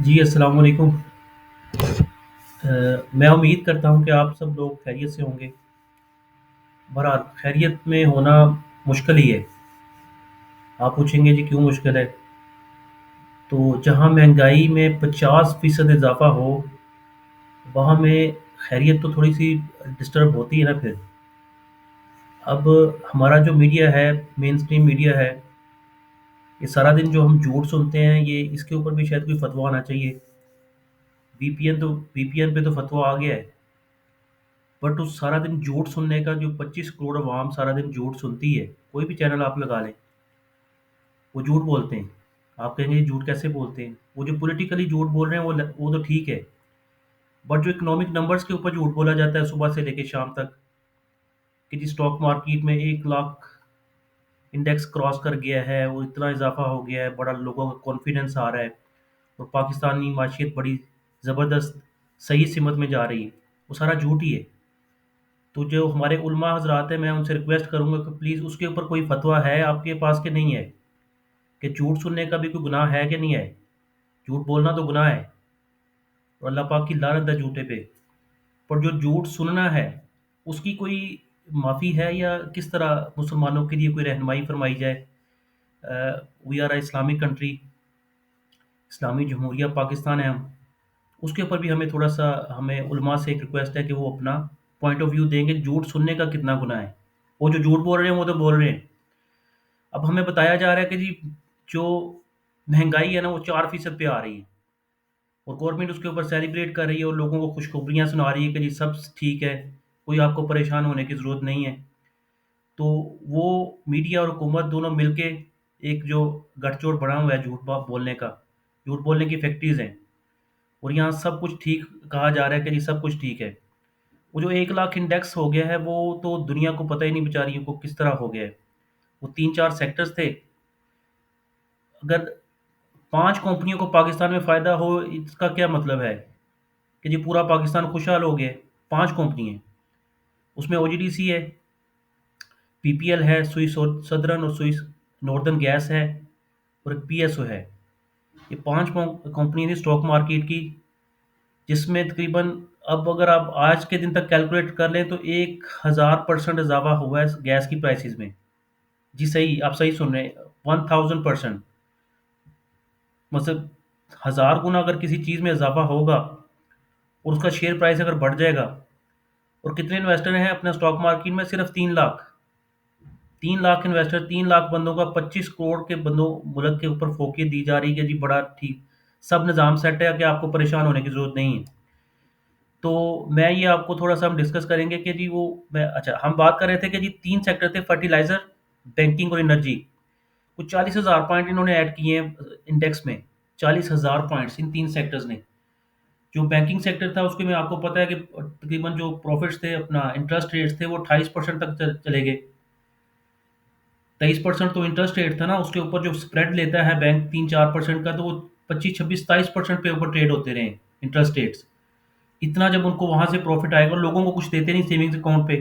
जी, अस्सलाम वालेकुम। मैं उम्मीद करता हूँ कि आप सब लोग खैरियत से होंगे। बहरहाल खैरियत में होना मुश्किल ही है। आप पूछेंगे जी क्यों मुश्किल है? तो जहाँ महंगाई में 50% इज़ाफ़ा हो, वहाँ में खैरियत तो थोड़ी-सी डिस्टर्ब होती है ना फिर। अब हमारा जो मीडिया है, मेन स्ट्रीम मीडिया है, ये सारा दिन जो हम झूठ सुनते हैं, ये इसके ऊपर भी शायद कोई फ़तवा आना चाहिए। वीपीएन पे तो फ़तवा आ गया है। बट उस सारा दिन झूठ सुनने का जो 25 करोड़ अवाम सारा दिन झूठ सुनती है, कोई भी चैनल आप लगा लें, वो झूठ बोलते हैं। आप कहेंगे ये झूठ कैसे बोलते हैं? वो जो पॉलिटिकली झूठ बोल रहे हैं वो तो ठीक है, बट जो इकोनॉमिक नंबर्स के ऊपर झूठ बोला जाता है सुबह से लेके शाम तक कि जी स्टॉक मार्केट में 1 लाख इंडेक्स क्रॉस कर गया है और इतना इज़ाफ़ा हो गया है, बड़ा लोगों का कॉन्फिडेंस आ रहा है और पाकिस्तानी माशियत बड़ी ज़बरदस्त सही सिमत में जा रही है, वो सारा झूठ ही है। तो जो हमारे उलमा हज़रात हैं, मैं उनसे रिक्वेस्ट करूँगा कि प्लीज़ उसके ऊपर कोई फ़तवा है आपके पास कि नहीं है? कि झूठ सुनने का भी कोई गुनाह है कि नहीं है? झूठ बोलना तो गुनाह है और अल्लाह पाक की लानत है झूठे पे। पर जो झूठ सुनना है, उसकी कोई माफ़ी है या किस तरह मुसलमानों के लिए कोई रहनुमाई फ़रमाई जाए? We are a Islamic country, इस्लामी जमहूरिया पाकिस्तान है हम। उसके ऊपर भी हमें उलमा से एक रिक्वेस्ट है कि वो अपना पॉइंट ऑफ व्यू देंगे, झूठ सुनने का कितना गुनाह है। वो जो झूठ बोल रहे हैं, वो तो बोल रहे हैं। अब हमें बताया जा रहा है कि जी जो महँगाई है ना वो 4% पे आ रही है और गवर्नमेंट उसके ऊपर सेलिब्रेट कर रही है और लोगों को खुशखबरियाँ सुना रही है कि जी सब ठीक है, कोई आपको परेशान होने की ज़रूरत नहीं है। तो वो मीडिया और हुकूमत दोनों मिलके एक जो गठजोड़ बना हुआ है बोलने का, झूठ बोलने की फैक्ट्रीज़ हैं और यहाँ सब कुछ ठीक कहा जा रहा है कि जी सब कुछ ठीक है। वो जो 1 लाख इंडेक्स हो गया है, वो तो दुनिया को पता ही नहीं बेचारियों को किस तरह हो गया है। वो 3-4 सेक्टर्स थे, अगर 5 कंपनियों को पाकिस्तान में फ़ायदा हो, इसका क्या मतलब है कि जी पूरा पाकिस्तान खुशहाल हो गया है? 5 कंपनी हैं, उसमें ओजीडीसी है, पीपीएल है, स्विस और सदर्न और स्विस नॉर्दर्न गैस है और एक पीएसओ है। ये 5 कंपनी थी स्टॉक मार्केट की, जिसमें तकरीबन अब अगर आप आज के दिन तक कैलकुलेट कर लें तो 1000% इज़ाफ़ा हुआ है गैस की प्राइसेज़ में। जी सही, आप सही सुन रहे हैं, 1000% मतलब 1000 गुना अगर किसी चीज़ में इज़ाफ़ा होगा और उसका शेयर प्राइस अगर बढ़ जाएगा और कितने इन्वेस्टर हैं अपने स्टॉक मार्केट में? सिर्फ 3 लाख। 3 लाख इन्वेस्टर, 3 लाख बंदों का 25 करोड़ के बंदों मुल्क के ऊपर फोकियत दी जा रही है कि जी बड़ा ठीक, सब निज़ाम सेट है कि आपको परेशान होने की ज़रूरत नहीं है। तो मैं ये आपको थोड़ा-सा हम डिस्कस करेंगे कि जी वो मैं अच्छा हम बात कर रहे थे कि जी 3 सेक्टर थे फर्टिलाइज़र, बैंकिंग और एनर्जी। कुछ 40,000 पॉइंट इन्होंने ऐड किए हैं इंडेक्स में, 40,000 पॉइंट्स इन 3 सेक्टर्स ने। जो बैंकिंग सेक्टर था उसके में आपको पता है कि तकरीबन जो प्रॉफ़िट्स थे अपना इंटरेस्ट रेट्स थे वो 28% तक चले गए। 23% तो इंटरेस्ट रेट था ना, उसके ऊपर जो स्प्रेड लेता है बैंक 3-4% का तो वो 25, 26, 27% पे ऊपर ट्रेड होते रहे इंटरेस्ट रेट्स। इतना जब उनको वहाँ से प्रॉफ़िट आएगा और लोगों को कुछ देते नहीं सेविंग्स अकाउंट पे,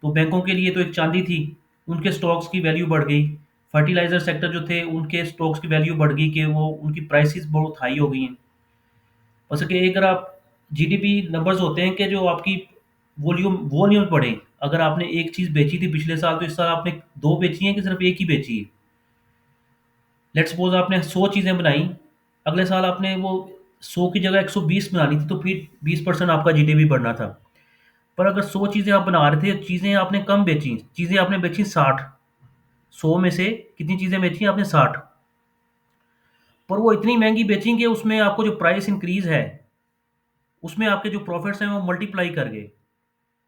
तो बैंकों के लिए तो एक चाँदी थी, उनके स्टॉक्स की वैल्यू बढ़ गई। फर्टिलाइज़र सेक्टर जो थे उनके स्टॉक्स की वैल्यू बढ़ गई कि वो उनकी प्राइसेज़ बहुत हाई हो गई हैं। बस कि अगर आप जीडीपी नंबर्स होते हैं कि जो आपकी वॉल्यूम बढ़े। अगर आपने एक चीज़ बेची थी पिछले साल तो इस साल आपने 2 बेची हैं कि सिर्फ़ 1 ही बेची है? लेट्स सपोज़ आपने 100 चीज़ें बनाई, अगले साल आपने वो 100 की जगह 120 बनानी थी तो फिर 20% आपका जीडीपी बढ़ना था। पर अगर 100 चीज़ें आप बना रहे थे, चीज़ें आपने कम बेची, चीज़ें आपने बेची 60, 100 में से कितनी चीज़ें बेची आपने? 60, पर वो इतनी महँगी बेची कि उसमें आपको जो प्राइस इंक्रीज़ है, उसमें आपके जो प्रॉफ़िट्स हैं वो मल्टीप्लाई कर गए।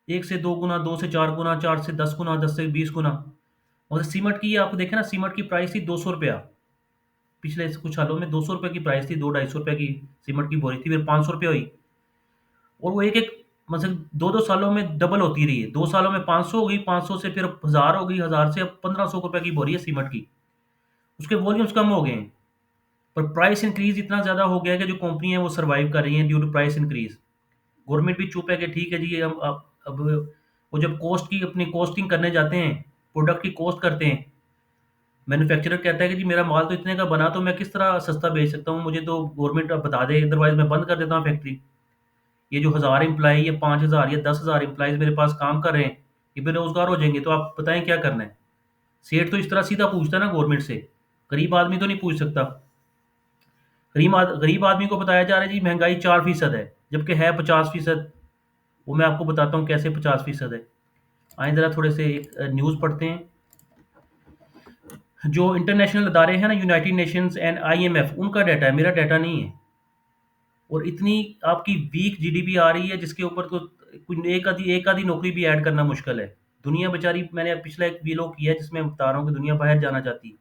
1 से 2 गुना, 2 से 4 गुना, 4 से 10 गुना, 10 से 20 गुना। और सीमेंट की आप देखें ना, सीमेंट की प्राइस थी ₹200, पिछले कुछ सालों में ₹200 की प्राइस थी, 2 ₹250 की सीमेंट की बोरी थी, फिर ₹500 हुई और वो एक-एक मतलब 2-2 सालों में डबल होती रही है। 2 सालों में 500 हो गई, 500 से फिर 1000 हो गई, 1000 से अब ₹1500 की बोरी है सीमेंट की। उसके वॉल्यूम्स कम हो गए हैं, पर प्राइस इंक्रीज़ इतना ज़्यादा हो गया है कि जो कंपनी है वो सर्वाइव कर रही हैं due to price increase. Government भी चुप है कि ठीक है जी, हम अब वो जब कॉस्ट की अपनी कॉस्टिंग करने जाते हैं, प्रोडक्ट की कॉस्ट करते हैं, मैन्युफैक्चरर कहता है कि जी मेरा माल तो इतने का बना, तो मैं किस तरह सस्ता बेच सकता हूँ, मुझे तो गवर्नमेंट अब बता दे, अदरवाइज मैं बंद कर देता हूँ फैक्ट्री। ये जो 1000 एम्प्लॉई या 5000 या 10,000 एम्प्लॉइज मेरे पास काम कर रहे हैं, ये बेरोजगार हो जाएंगे, तो आप बताएं क्या करना है। सेठ तो इस तरह सीधा पूछता है ना गवर्नमेंट से, गरीब आदमी तो नहीं पूछ सकता। गरीब आदमी को बताया जा रहा है जी महंगाई 4% है, जबकि है 50%। वो मैं आपको बताता हूँ कैसे 50% है। आए जरा थोड़े से एक न्यूज़ पढ़ते हैं। जो इंटरनेशनल अदारे हैं ना, यूनाइटेड नेशंस एंड आईएमएफ, उनका डाटा है, मेरा डाटा नहीं है। और इतनी आपकी वीक जीडीपी आ रही है जिसके ऊपर तो कोई एक आधी नौकरी भी ऐड करना मुश्किल है। दुनिया बेचारी, मैंने पिछला एक वीलॉग किया है जिसमें बता रहा हूँ कि दुनिया बाहर जाना चाहती है।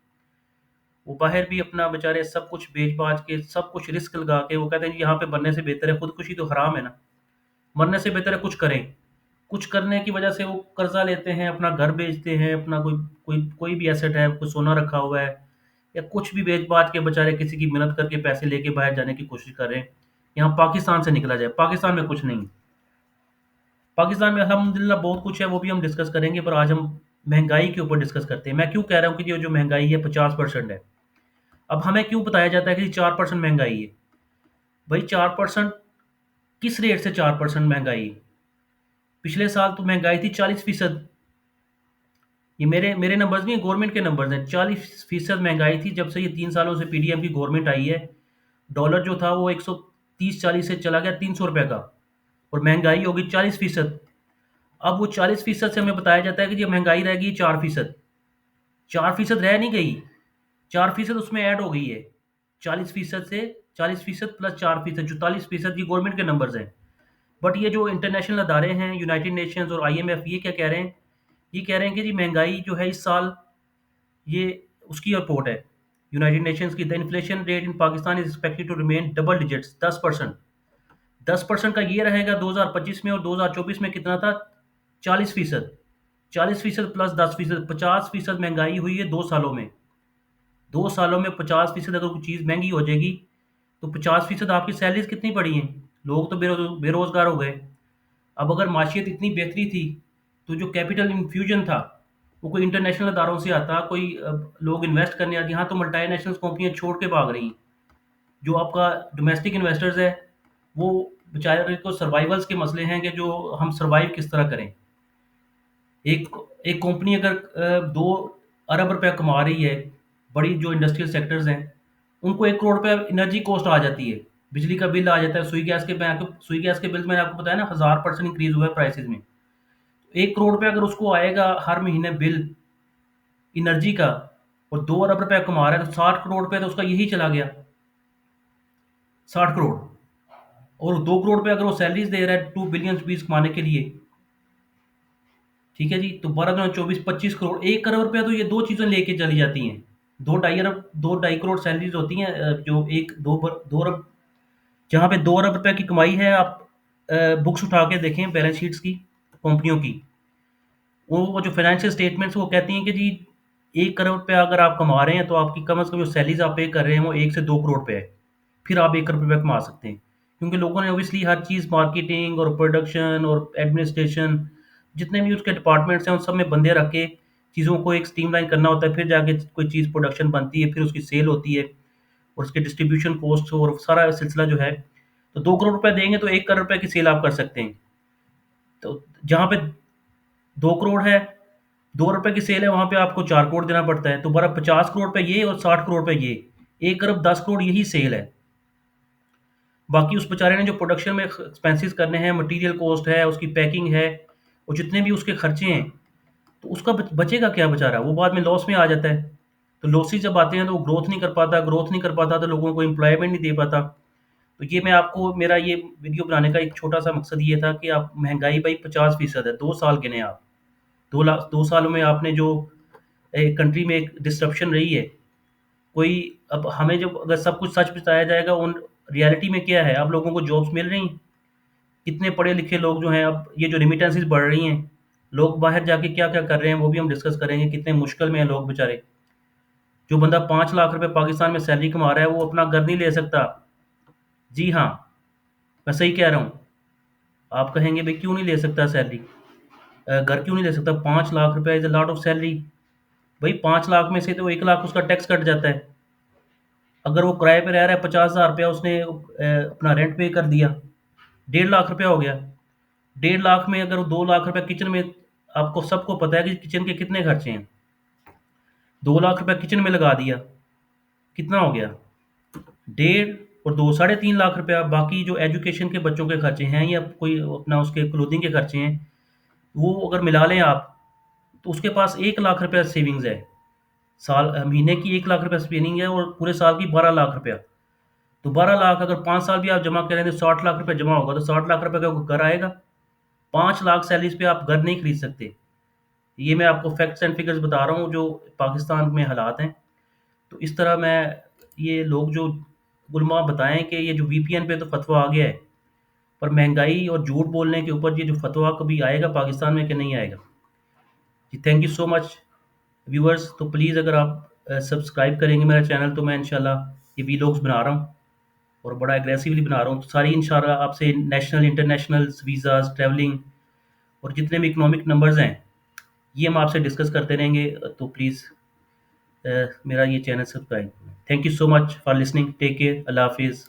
वो बाहर भी अपना बेचारे सब कुछ बेच बाच के, सब कुछ रिस्क लगा के, वो कहते हैं जी यहाँ पे बनने से बेहतर है, खुदकुशी तो हराम है ना, मरने से बेहतर है कुछ करें। कुछ करने की वजह से वो कर्जा लेते हैं, अपना घर बेचते हैं, अपना कोई कोई कोई भी एसेट है, कोई सोना रखा हुआ है, या कुछ भी बेच बाच के बेचारे किसी की मेहनत करके पैसे लेके बाहर जाने की कोशिश कर रहे हैं। यहाँ पाकिस्तान से निकला जाए, पाकिस्तान में कुछ नहीं। पाकिस्तान में अल्हम्दुलिल्लाह बहुत कुछ है, वो भी हम डिस्कस करेंगे, पर आज हम महंगाई के ऊपर डिस्कस करते हैं। मैं क्यों कह रहा हूँ कि ये जो महंगाई है 50% है। अब हमें क्यों बताया जाता है कि 4% महंगाई है। भाई 4%, किस रेट से 4% महंगाई? पिछले साल तो महंगाई थी 40%। ये मेरे मेरे नंबर्स नहीं, गवर्नमेंट के नंबर्स हैं। 40% महंगाई थी जब से ये 3 सालों से पीडीएम की गवर्नमेंट आई है। डॉलर जो था वो 130-40 से चला गया 300 रुपये का, और महंगाई होगी 40%। अब वो 40% से हमें बताया जाता है कि ये महंगाई रहेगी 4%। 4% रह नहीं गई, 4% उसमें ऐड हो गई है। 40% से, 40% प्लस 4%, 44% ये गवर्नमेंट के नंबर्स हैं। बट ये जो इंटरनेशनल अदारे हैं, यूनाइटेड नेशंस और आईएमएफ, ये क्या कह रहे हैं? ये कह रहे हैं कि जी महंगाई जो है इस साल, ये उसकी रिपोर्ट है यूनाइटेड नेशंस की। The inflation rate in Pakistan is expected to remain double digits, 10%। 10% का ये रहेगा 2025 में, और 2024 में कितना था? 40%। 40% प्लस 10%, 50% महंगाई हुई है 2 सालों में। 2 सालों में 50% अगर कोई चीज़ महंगी हो जाएगी, तो 50% आपकी सैलरीज कितनी पड़ी हैं? लोग तो बेरोजगार हो गए। अब अगर माशियत इतनी बेहतरी थी, तो जो कैपिटल इन्फ्यूजन था वो कोई इंटरनेशनल अदारों से आता, कोई लोग इन्वेस्ट करने आते। यहाँ तो मल्टीनेशनल कंपनियां छोड़ के भाग रही हैं। जो आपका डोमेस्टिक इन्वेस्टर्स है, वो बेचारे को सर्वाइवल्स के मसले हैं कि जो हम सर्वाइव किस तरह करें। एक एक कंपनी अगर 2 अरब रुपया कमा रही है, बड़ी जो इंडस्ट्रियल सेक्टर्स हैं, उनको 1 करोड़ रुपया एनर्जी कॉस्ट आ जाती है, बिजली का बिल आ जाता है। सुई गैस के बिल मैंने आपको बताया ना, 1000% इंक्रीज हुआ है प्राइसेस में। 1 करोड़ रुपया अगर उसको आएगा हर महीने बिल एनर्जी का, और 2 अरब रुपया कमा रहा है, तो 60 करोड़ रुपया तो उसका यही चला गया। 60 करोड़। और 2 करोड़ रुपया अगर वो सैलरीज दे रहा है 2 बिलियन रुपीज कमाने के लिए, ठीक है जी, तो 12 दूना 24, 25 करोड़। 1 अरब रुपया तो ये दो चीजें लेके चली जाती हैं। 2 ढाई करोड़ सैलरीज होती हैं, जो एक दो अरब, जहाँ पे 2 अरब रुपया की कमाई है। आप बुक्स उठा के देखें बैलेंस शीट्स की कंपनियों की, वो जो फाइनेंशियल स्टेटमेंट्स वो कहती हैं कि जी 1 करोड़ रुपया अगर आप कमा रहे हैं, तो आपकी कम से कम जो सैलरीज आप पे कर रहे हैं वो 1 से 2 करोड़ रुपये है। फिर आप 1 करोड़ रुपया कमा सकते हैं, क्योंकि लोगों ने ओबियसली हर चीज़, मार्केटिंग और प्रोडक्शन और एडमिनिस्ट्रेशन, जितने भी उसके डिपार्टमेंट्स हैं उन सब में बंदे रख के चीज़ों को एक स्ट्रीमलाइन करना होता है। फिर जाके कोई चीज़ प्रोडक्शन बनती है, फिर उसकी सेल होती है, और उसके डिस्ट्रीब्यूशन कॉस्ट और सारा सिलसिला जो है। तो 2 करोड़ रुपया देंगे तो 1 करोड़ रुपये की सेल आप कर सकते हैं। तो जहाँ पे 2 करोड़ है, 2 रुपए की सेल है, वहां पे आपको 4 करोड़ देना पड़ता है। तो बड़ा 50 करोड़ रुपए ये और 60 करोड़ रुपए ये, 1 अरब 10 करोड़ यही सेल है। बाकी उस बेचारे ने जो प्रोडक्शन में एक्सपेंसेस करने हैं, मटेरियल कॉस्ट है, उसकी पैकिंग है, और जितने भी उसके खर्चे हैं, तो उसका बचेगा क्या बेचारा? वो बाद में लॉस में आ जाता है। तो लॉसेस जब आते हैं तो वो ग्रोथ नहीं कर पाता, ग्रोथ नहीं कर पाता तो लोगों को एम्प्लॉयमेंट नहीं दे पाता। तो ये मैं आपको, मेरा ये वीडियो बनाने का एक छोटा सा मकसद ये था कि आप महंगाई भाई 50% है, 2 साल गिने आप। 2 सालों में आपने जो एक कंट्री में एक डिस्ट्रप्शन रही है, कोई, अब हमें जब अगर सब कुछ सच बताया जाएगा, उन रियलिटी में क्या है, अब लोगों को जॉब्स मिल रही हैं? कितने पढ़े लिखे लोग जो हैं, अब ये जो रिमिटेंसेस बढ़ रही हैं, लोग बाहर जाके क्या क्या कर रहे हैं वो भी हम डिस्कस करेंगे। कितने मुश्किल में हैं लोग बेचारे। जो बंदा 5 लाख रुपए पाकिस्तान में सैलरी कमा रहा है, वो अपना घर नहीं ले सकता। जी हाँ, मैं सही कह रहा हूँ। आप कहेंगे भाई क्यों नहीं ले सकता सैलरी, घर क्यों नहीं ले सकता? 5 लाख रुपए is a lot of salary. भाई 5 लाख में से तो 1 लाख उसका टैक्स कट जाता है। अगर वो किराए पे रह रहा है, 50,000 रुपया उसने अपना रेंट पे कर दिया, 1.5 लाख रुपया हो गया। 1.5 लाख में अगर वो 2 लाख रुपया किचन में, आपको सबको पता है कि किचन के कितने खर्चे हैं। 2 लाख रुपया किचन में लगा दिया, कितना हो गया? 1.5 और 2 3.5 लाख रुपया बाकी जो एजुकेशन के बच्चों के खर्चे हैं या कोई अपना उसके क्लोथिंग के खर्चे हैं, वो अगर मिला लें आप, तो उसके पास 1 लाख रुपया सेविंग्स है। महीने की 1 लाख रुपया सेविंग है और पूरे साल की 12 लाख रुपया। तो 12 लाख अगर 5 साल भी आप जमा करें तो 60 लाख रुपया जमा होगा, तो 60 लाख रुपया का घर आएगा। 5 लाख सैलरीज पे आप घर नहीं खरीद सकते। ये मैं आपको फैक्ट्स एंड फिगर्स बता रहा हूँ जो पाकिस्तान में हालात हैं। तो इस तरह मैं, ये लोग जो गुलमा बताएं कि ये जो वीपीएन पे तो फतवा आ गया है, पर महंगाई और झूठ बोलने के ऊपर ये जो फतवा कभी आएगा पाकिस्तान में कि नहीं आएगा? जी thank you so much viewers. तो प्लीज़ अगर आप सब्सक्राइब करेंगे मेरा चैनल, तो मैं इंशाल्लाह ये वीलॉग्स बना रहा हूँ और बड़ा एग्रेसिवली बना रहा हूँ, तो सारी इंशाल्लाह आपसे नेशनल इंटरनेशनल वीज़ाज़, ट्रैवलिंग और जितने भी इकोनॉमिक नंबर्स हैं, ये हम आपसे डिस्कस करते रहेंगे। तो प्लीज़ मेरा ये चैनल सब्सक्राइब करें। Thank you so much for listening. Take care. अल्लाह हाफिज़।